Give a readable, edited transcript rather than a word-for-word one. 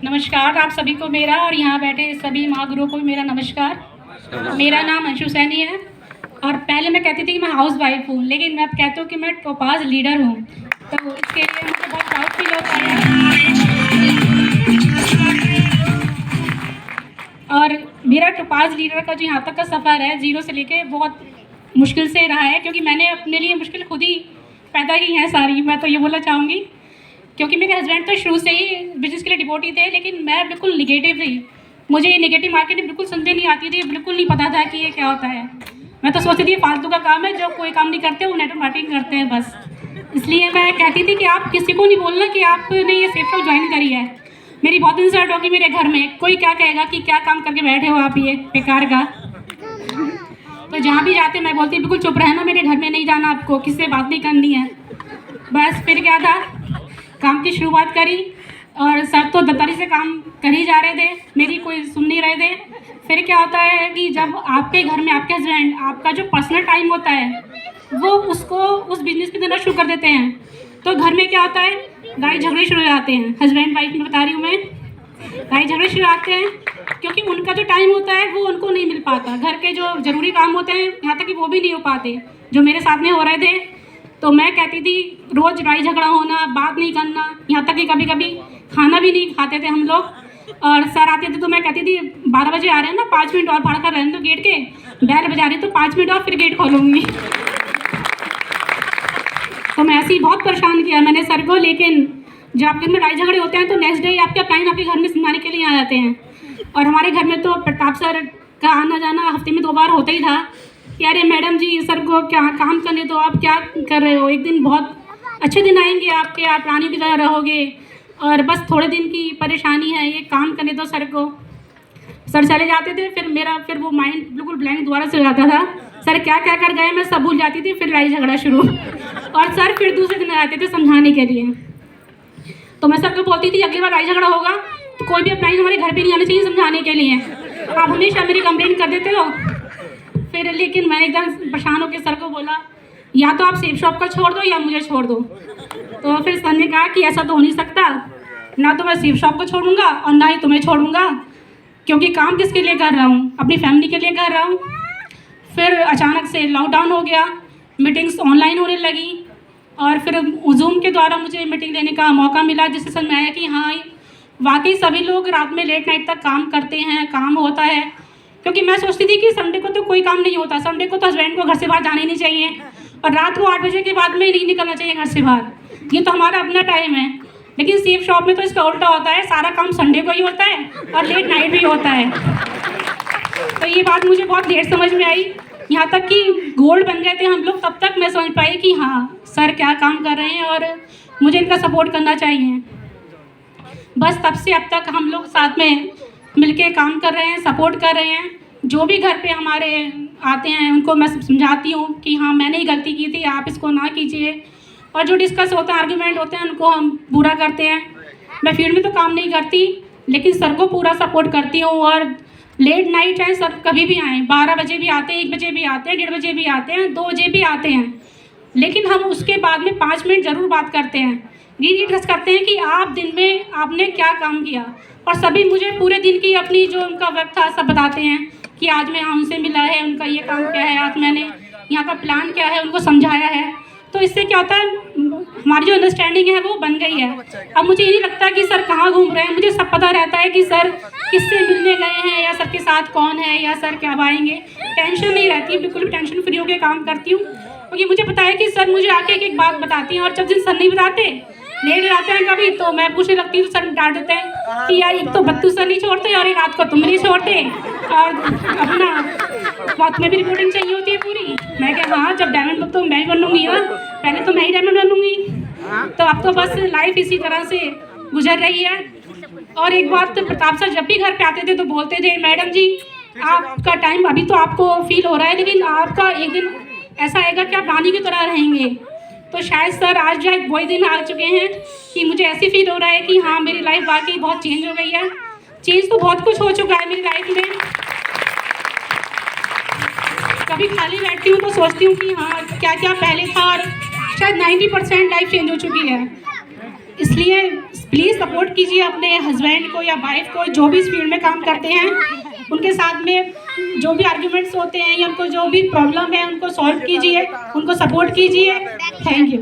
नमस्कार आप सभी को मेरा और यहाँ बैठे सभी महागुरुओं को भी मेरा नमस्कार। मेरा नाम अंशु सैनी है और पहले मैं कहती थी कि मैं हाउस वाइफ हूँ, लेकिन मैं अब कहती हूँ कि मैं टोपाज लीडर हूँ। तो इसके लिए मुझे बहुत प्राउड फील होता है। और मेरा टोपाज लीडर का जो यहाँ तक का सफ़र है, जीरो से लेके बहुत मुश्किल से रहा है, क्योंकि मैंने अपने लिए मुश्किल खुद ही पैदा की हैं सारी। मैं तो ये बोलना चाहूँगी, क्योंकि मेरे हस्बैंड तो शुरू से ही बिजनेस के लिए डिवोटी थे, लेकिन मैं बिल्कुल निगेटिव थी। मुझे ये निगेटिव मार्केटिंग बिल्कुल समझ नहीं आती थी, बिल्कुल नहीं पता था कि ये क्या होता है। मैं तो सोचती थी फालतू का काम है, जो कोई काम नहीं करते वो नेटवर्क मार्केटिंग करते हैं बस। इसलिए मैं कहती थी कि आप किसी को नहीं बोलना कि आपने ये सेफ शॉप ज्वाइन करी है। मेरी बहुत इंसल्ट होगी मेरे घर में, कोई क्या कहेगा कि क्या काम करके बैठे हो आप ये बेकार का। तो जहाँ भी जाते मैं बोलती बिल्कुल चुप रहना, मेरे घर में नहीं जाना, आपको किसी से बात नहीं करनी है। बस फिर क्या था, काम की शुरुआत करी और सर तो दत्तारी से काम कर ही जा रहे थे, मेरी कोई सुन नहीं रहे थे। फिर क्या होता है कि जब आपके घर में आपके हस्बैंड आपका जो पर्सनल टाइम होता है वो उसको उस बिजनेस में देना शुरू कर देते हैं, तो घर में क्या होता है, लड़ाई झगड़े शुरू हो जाते हैं। हस्बैंड वाइफ में बता रही हूँ मैं, लड़ाई झगड़े शुरू आते हैं, क्योंकि उनका जो टाइम होता है वो उनको नहीं मिल पाता। घर के जो ज़रूरी काम होते हैं यहाँ तक कि वो भी नहीं हो पाते, जो मेरे साथ में हो रहे थे। तो मैं कहती थी रोज़ लड़ाई झगड़ा होना, बात नहीं करना, यहाँ तक कि कभी कभी खाना भी नहीं खाते थे हम लोग। और सर आते थे तो मैं कहती थी 12 बजे आ रहे हैं ना, 5 मिनट और भाड़ कर रहने दो गेट के, बैल बजा रही तो 5 मिनट और फिर गेट खोलूँगी। तो मैं ऐसे ही बहुत परेशान किया मैंने सर को। लेकिन जब आपके में लड़ाई झगड़े होते हैं तो नेक्स्ट डे आपके क्लाइंट आपके घर में समझाने के लिए आ जाते हैं। और हमारे घर में तो प्रताप सर का आना जाना हफ्ते में 2 बार होता ही था कि अरे मैडम जी सर को क्या काम करने दो, आप क्या कर रहे हो, एक दिन बहुत अच्छे दिन आएंगे आपके, आप रानी की तरह रहोगे और बस थोड़े दिन की परेशानी है, ये काम करने दो सर को। सर चले जाते थे, फिर वो माइंड बिल्कुल ब्लैंक दोबारा से हो जाता था। सर क्या क्या कर गए मैं सब भूल जाती थी, फिर लड़ाई झगड़ा शुरू। और सर फिर दूसरे दिन आते थे समझाने के लिए। तो मैं सर को बोलती थी अगली बार लड़ाई झगड़ा होगा तो कोई भी अपना हमारे घर पे नहीं आना चाहिए समझाने के लिए, आप हमेशा मेरी कंप्लेंट कर देते हो। फिर लेकिन मैंने एकदम परेशान होकर सर को बोला या तो आप सेफ शॉप का छोड़ दो या मुझे छोड़ दो। तो फिर सर ने कहा कि ऐसा तो हो नहीं सकता, ना तो मैं सेफ शॉप को छोड़ूंगा और ना ही तुम्हें छोड़ूंगा, क्योंकि काम किसके लिए कर रहा हूँ, अपनी फैमिली के लिए कर रहा हूँ। फिर अचानक से लॉकडाउन हो गया, मीटिंग्स ऑनलाइन होने लगी और फिर जूम के द्वारा मुझे मीटिंग लेने का मौका मिला, जिससे समझ में आया कि हाँ वाकई सभी लोग रात में लेट नाइट तक काम करते हैं, काम होता है। क्योंकि मैं सोचती थी कि संडे को तो कोई काम नहीं होता, संडे को तो हस्बैंड को घर से बाहर जाना ही नहीं चाहिए और रात को 8 बजे के बाद में नहीं निकलना चाहिए घर से बाहर, ये तो हमारा अपना टाइम है। लेकिन सेफ शॉप में तो इसका उल्टा होता है, सारा काम संडे को ही होता है और लेट नाइट भी होता है। तो ये बात मुझे बहुत देर समझ में आई, यहाँ तक कि गोल्ड बन गए थे हम लोग, तब तक मैं समझ पाई कि हाँ सर क्या काम कर रहे हैं और मुझे इनका सपोर्ट करना चाहिए। बस तब से अब तक हम लोग साथ में मिलके काम कर रहे हैं, सपोर्ट कर रहे हैं। जो भी घर पे हमारे आते हैं उनको मैं समझाती हूँ कि हाँ मैंने ही गलती की थी, आप इसको ना कीजिए। और जो डिस्कस होता है, आर्गुमेंट होते हैं, उनको हम पूरा करते हैं। मैं फील्ड में तो काम नहीं करती, लेकिन सर को पूरा सपोर्ट करती हूँ। और लेट नाइट चाहे सर कभी भी आएँ, 12 बजे भी आते हैं, 1 बजे भी आते हैं, 1:30 बजे भी आते हैं, 2 बजे भी आते हैं, लेकिन हम उसके बाद में 5 मिनट ज़रूर बात करते हैं, डिस्कस करते हैं कि आप दिन में आपने क्या काम किया। और सभी मुझे पूरे दिन की अपनी जो उनका वर्क था सब बताते हैं कि आज मैं उनसे मिला है, उनका ये काम क्या है, आज मैंने यहाँ का प्लान क्या है उनको समझाया है। तो इससे क्या होता है, हमारी जो अंडरस्टैंडिंग है वो बन गई है। अब मुझे ये नहीं लगता कि सर कहाँ घूम रहे हैं, मुझे सब पता रहता है कि सर किससे मिलने गए हैं या सर के साथ कौन है या सर क्या आएंगे। टेंशन नहीं रहती, बिल्कुल भी टेंशन फ्री होकर काम करती हूँ, क्योंकि मुझे पता है कि सर मुझे आके एक बात बताती हैं और जब जिन सर नहीं बताते, लेट जाते हैं कभी, तो मैं पूछने लगती हूँ तो सर डांट देते हैं कि यार एक तो बत्तू सर नहीं छोड़ते और एक रात को तुम नहीं छोड़ते और अपना वक्त में भी रिपोर्टिंग चाहिए होती है पूरी। मैं क्या हाँ जब डायमंड तो मैं ही बनूंगी, हाँ पहले तो मैं ही डायमंड बनूंगी। तो अब तो बस लाइफ इसी तरह से गुजर रही है। और एक बात, तो प्रताप सर जब भी घर पे आते थे तो बोलते थे मैडम जी आपका टाइम अभी तो आपको फील हो रहा है, लेकिन आपका एक दिन ऐसा आएगा कि आप रानी की तरह रहेंगे। तो शायद सर आज जो है वही दिन आ चुके हैं कि मुझे ऐसी फील हो रहा है कि हाँ मेरी लाइफ वाकई बहुत चेंज हो गई है। चेंज तो बहुत कुछ हो चुका है मेरी लाइफ में। कभी खाली बैठती हूँ तो सोचती हूँ कि हाँ क्या क्या पहले था, और शायद 90% लाइफ चेंज हो चुकी है। इसलिए प्लीज़ सपोर्ट कीजिए अपने हस्बैंड को या वाइफ को, जो भी इस फील्ड में काम करते हैं उनके साथ में जो भी आर्ग्यूमेंट्स होते हैं या उनको जो भी प्रॉब्लम है उनको सॉल्व कीजिए, उनको सपोर्ट कीजिए। Thank you.